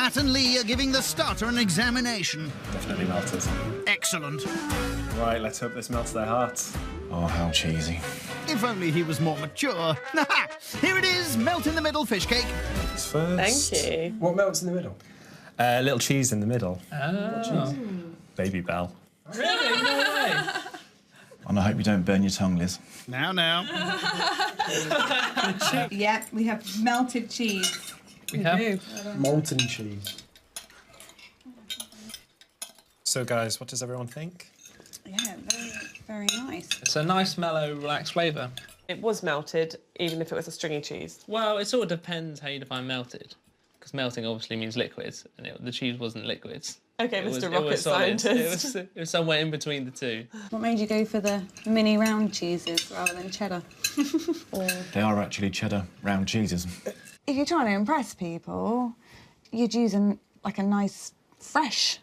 Matt and Lee are giving the starter an examination. Definitely melted. Excellent. Right, let's hope this melts their hearts. Oh, how cheesy. If only he was more mature. Here it is, melt in the middle fish cake. Ladies first. Thank you. What melts in the middle? Little cheese in the middle. Oh. Baby Bell. Really? No way. And I hope you don't burn your tongue, Liz. Now. Yeah, we have melted cheese. We have. Molten cheese. So, guys, what does everyone think? Yeah, very nice. It's a nice, mellow, relaxed flavour. It was melted, even if it was a stringy cheese. Well, it sort of depends how you define melted. Because melting obviously means liquids, and the cheese wasn't liquids. Okay, It was- Mr. it Rocket was solid. Scientist. It was somewhere in between the two. What made you go for the mini round cheeses rather than cheddar? Or... They are actually cheddar round cheeses. If you're trying to impress people, you'd use a nice, fresh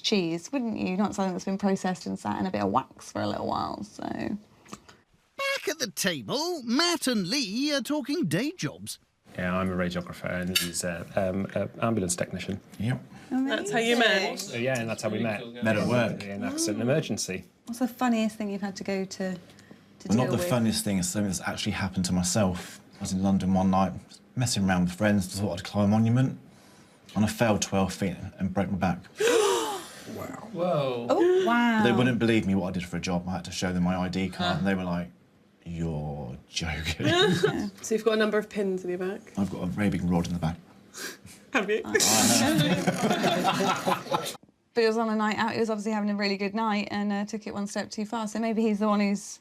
cheese, wouldn't you? Not something that's been processed and sat in a bit of wax for a little while, so... Back at the table, Matt and Lee are talking day jobs. Yeah, I'm a radiographer and he's an ambulance technician. Yep. Amazing. That's how you met. So, yeah, and that's how we met. Met at work. In an accident emergency. What's the funniest thing you've had to go to Well, not deal the with? funniest thing, it's something that's actually happened to myself. I was in London one night, messing around with friends, thought I'd climb a monument, and I fell 12 feet and broke my back. Wow. Whoa. Oh, wow. They wouldn't believe me what I did for a job. I had to show them my ID card, and they were like, "You're joking." So you've got a number of pins in your back. I've got a very big rod in the back. Have you? But it was on a night out. He was obviously having a really good night and took it one step too far. So maybe he's the one who's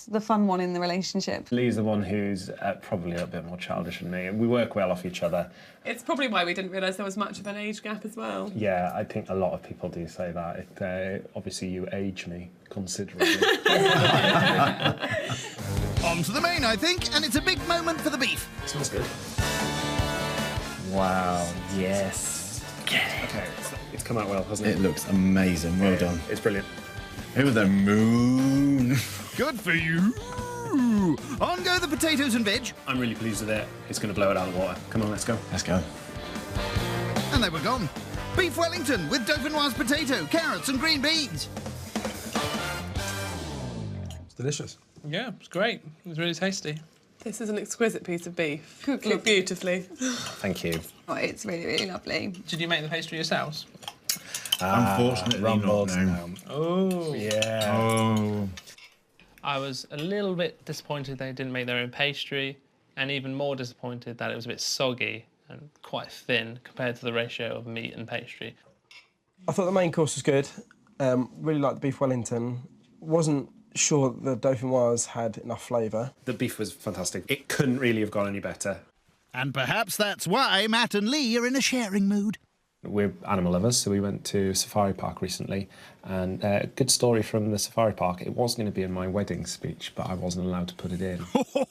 the fun one in the relationship. Lee's the one who's probably a bit more childish than me. We work well off each other. It's probably why we didn't realise there was much of an age gap as well. Yeah, I think a lot of people do say that. Obviously, you age me considerably. On to the main, I think, and it's a big moment for the beef. Smells good. Wow, yes. Okay, it's come out well, hasn't it? It looks amazing. Well done. It's brilliant. Over the moon. Good for you. On go the potatoes and veg. I'm really pleased with it. It's going to blow it out of the water. Come on, let's go. Let's go. And they were gone. Beef Wellington with dauphinoise potato, carrots and green beans. It's delicious. Yeah, it's great. It was really tasty. This is an exquisite piece of beef. Cooked beautifully. Thank you. Oh, it's really, really lovely. Did you make the pastry yourselves? Unfortunately, rumbled. not, no. Oh. Yeah. Oh. I was a little bit disappointed they didn't make their own pastry, and even more disappointed that it was a bit soggy and quite thin compared to the ratio of meat and pastry. I thought the main course was good. Really liked the beef Wellington. Wasn't sure the dauphinoise had enough flavour. The beef was fantastic. It couldn't really have gone any better. And perhaps that's why Matt and Lee are in a sharing mood. We're animal lovers, so we went to Safari Park recently, and a good story from the Safari Park. It was going to be in my wedding speech, but I wasn't allowed to put it in.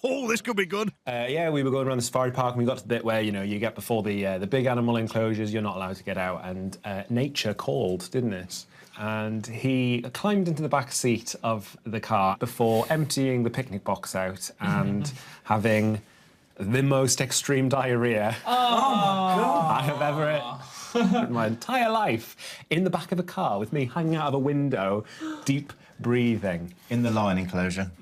Oh, this could be good. Yeah, we were going around the Safari Park, and we got to the bit where, you know, you get before the big animal enclosures, you're not allowed to get out, and nature called, didn't it? And he climbed into the back seat of the car before emptying the picnic box out and having the most extreme diarrhea I have ever in my entire life, in the back of a car with me hanging out of a window, deep breathing. In the lion enclosure.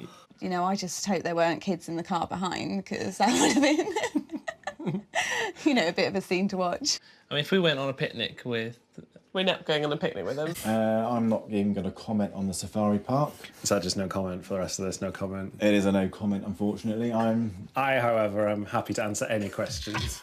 You know, I just hope there weren't kids in the car behind, because that would have been, you know, a bit of a scene to watch. I mean, if we went on a picnic with... We're not going on a picnic with them. I'm not even going to comment on the Safari Park. Is that just no comment for the rest of this? No comment? It is a no comment, unfortunately. I, however, am happy to answer any questions.